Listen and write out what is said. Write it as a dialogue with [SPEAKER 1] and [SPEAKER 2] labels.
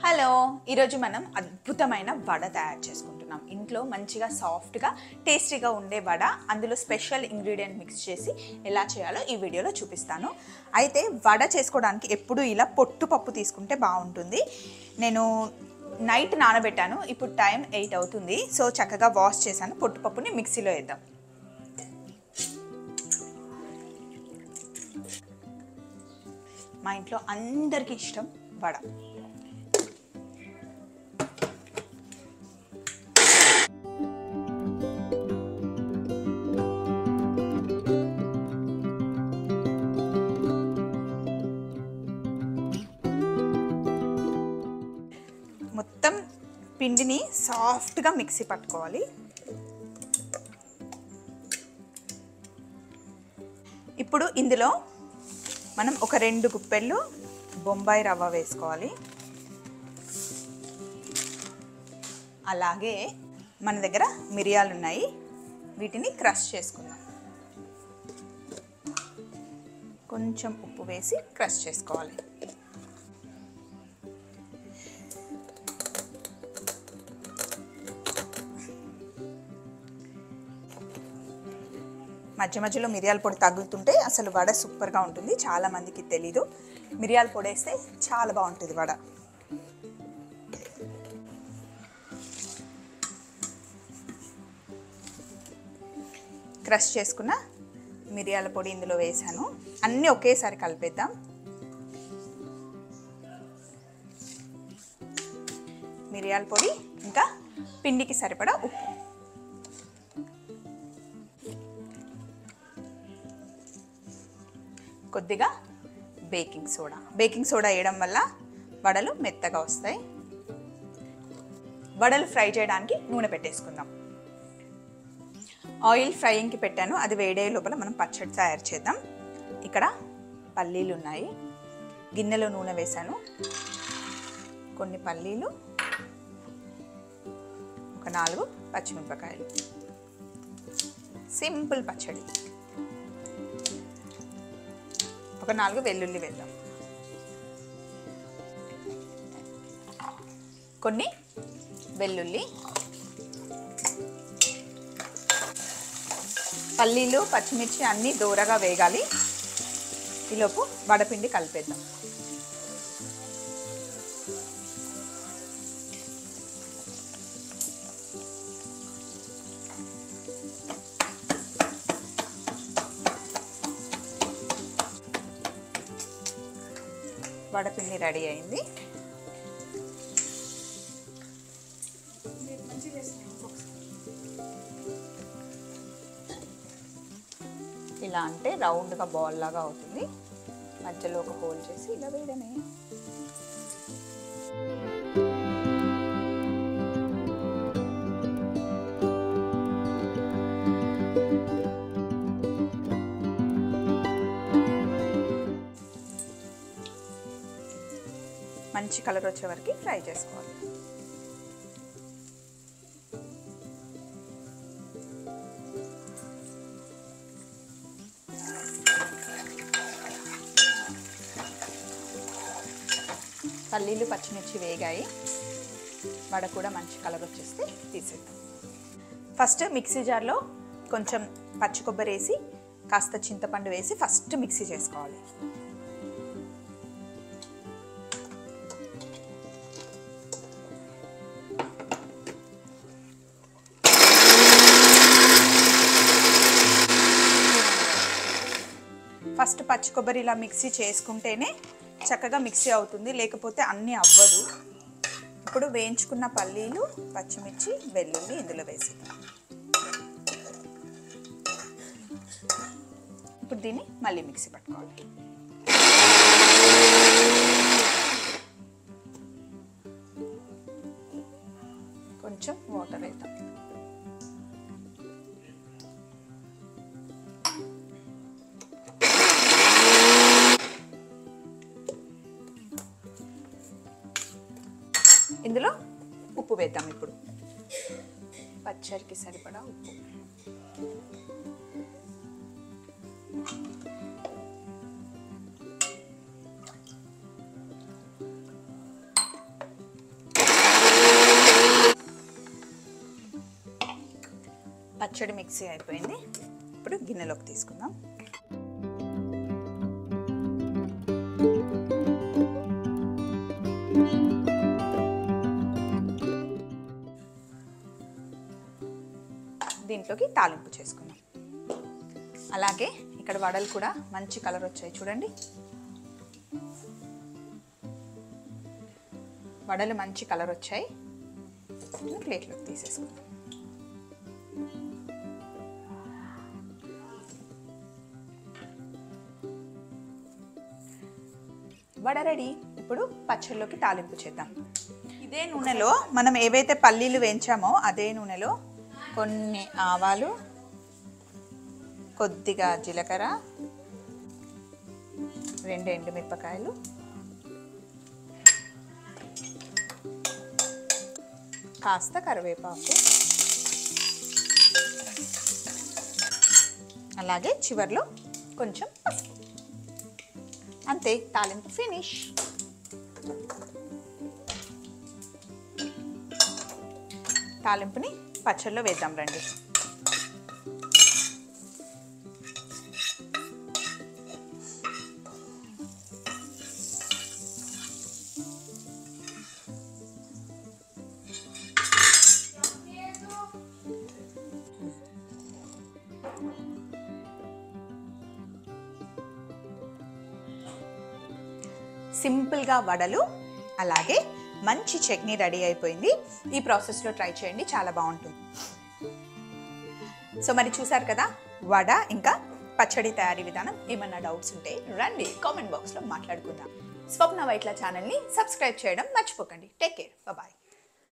[SPEAKER 1] Hello, ఈరోజు మనం అద్భుతమైన వడ తయారు చేసుకుంటున్నాం. ఇంట్లో మంచిగా సాఫ్ట్గా టేస్టీగా ఉండే వడ, అందులో స్పెషల్ ఇంగ్రీడియంట్ మిక్స్ చేసి ఎలా చేయాలో ఈ వీడియోలో చూపిస్తాను. అయితే వడ చేసుకోవడానికి ఎప్పుడు ఇలా పొట్టు పప్పు తీసుకుంటే బాగుంటుంది. నేను నైట్ నానబెట్టాను, ఇప్పుడు టైం 8 అవుతుంది. సో చక్కగా వాష్ చేశాను. పొట్టుపప్పుని మిక్సీలో వేద్దాం. మా ఇంట్లో అందరికీ ఇష్టం వడ. మొత్తం పిండిని సాఫ్ట్గా మిక్సీ పట్టుకోవాలి. ఇప్పుడు ఇందులో మనం ఒక 2 గుప్పెళ్ళు బొంబాయి రవ్వ వేసుకోవాలి. అలాగే మన దగ్గర మిరియాలు ఉన్నాయి, వీటిని క్రష్ చేసుకుందాం. కొంచెం ఉప్పు వేసి క్రష్ చేసుకోవాలి. మధ్య మధ్యలో మిరియాల పొడి తగులుతుంటే అసలు వడ సూపర్గా ఉంటుంది. చాలామందికి తెలీదు, మిరియాల పొడి వేస్తే చాలా బాగుంటుంది వడ. క్రష్ చేసుకున్న మిరియాల పొడి ఇందులో వేసాను. అన్నీ ఒకేసారి కలిపేద్దాం. మిరియాల పొడి ఇంకా పిండికి సరిపడా ఉప్పు. కొద్దిగా బేకింగ్ సోడా వేయడం వల్ల వడలు మెత్తగా వస్తాయి. వడలు ఫ్రై చేయడానికి నూనె పెట్టేసుకుందాం. ఆయిల్ ఫ్రైయింగ్కి పెట్టాను, అది వేడయ్యే లోపల మనం పచ్చడి తయారు చేద్దాం. ఇక్కడ పల్లీలు ఉన్నాయి, గిన్నెలో నూనె వేసాను. కొన్ని పల్లీలు, ఒక 4 పచ్చిమిరపకాయలు. సింపుల్ పచ్చడి. ఒక 4 వెల్లుల్లి వేద్దాం. కొన్ని వెల్లుల్లి, పల్లీలు, పచ్చిమిర్చి అన్నీ దూరగా వేగాలి. ఈలోపు వడపిండి కలిపేద్దాం. వడపిండి రెడీ అయింది. ఇలా అంటే రౌండ్గా బాల్ లాగా అవుతుంది. మధ్యలో ఒక హోల్ చేసి ఇలా వేయడమే. మంచి కలర్ వచ్చే వరకు ఫ్రై చేసుకోవాలి. పల్లీలు, పచ్చిమిర్చి వేగాయి. వడ కూడా మంచి కలర్ వచ్చేస్తే తీసేద్దాం. ఫస్ట్ మిక్సీ జార్లో కొంచెం పచ్చి కొబ్బరి వేసి, కాస్త చింతపండు వేసి ఫస్ట్ మిక్సీ చేసుకోవాలి. ఫస్ట్ పచ్చి కొబ్బరి ఇలా మిక్సీ చేసుకుంటేనే చక్కగా మిక్సీ అవుతుంది, లేకపోతే అన్నీ అవ్వదు. ఇప్పుడు వేయించుకున్న పల్లీలు, పచ్చిమిర్చి, వెల్లుల్లి ఇందులో వేసి ఇప్పుడు దీన్ని మళ్ళీ మిక్సీ పట్టుకోవాలి. కొంచెం వాటర్ వేద్దాం. ఇందులో ఉప్పు వేద్దాం. ఇప్పుడు పచ్చడికి సరిపడా ఉప్పు. పచ్చడి మిక్సీ అయిపోయింది. ఇప్పుడు గిన్నెలోకి తీసుకుందాం. దీంట్లోకి తాలింపు చేసుకుందాం. అలాగే ఇక్కడ వడలు కూడా మంచి కలర్ వచ్చాయి చూడండి. వడలు మంచి కలర్ వచ్చాయి. ప్లేట్లోకి తీసేసుకుందాం. వడ రెడీ. ఇప్పుడు పచ్చళ్ళలోకి తాలింపు చేద్దాం. ఇదే నూనెలో మనం ఏవైతే పల్లీలు వేయించామో అదే నూనెలో కొన్ని ఆవాలు, కొద్దిగా జీలకర్ర, 2 ఎండుమిరపకాయలు, కాస్త కరివేపాకు, అలాగే చివర్లో కొంచెం పసుపు. అంతే, తాలింపు ఫినిష్. తాలింపుని పచ్చళ్ళలో వేద్దాం రండి. సింపుల్గా వడలు అలాగే మంచి చట్నీ రెడీ అయిపోయింది. ఈ ప్రాసెస్లో ట్రై చేయండి, చాలా బాగుంటుంది. సో మరి చూసారు కదా వడ ఇంకా పచ్చడి తయారీ విధానం. ఏమన్నా డౌట్స్ ఉంటే రండి కామెంట్ బాక్స్లో మాట్లాడుకుందాం. స్వప్న వైట్ల ఛానల్ని సబ్స్క్రైబ్ చేయడం మర్చిపోకండి. Take care, bye.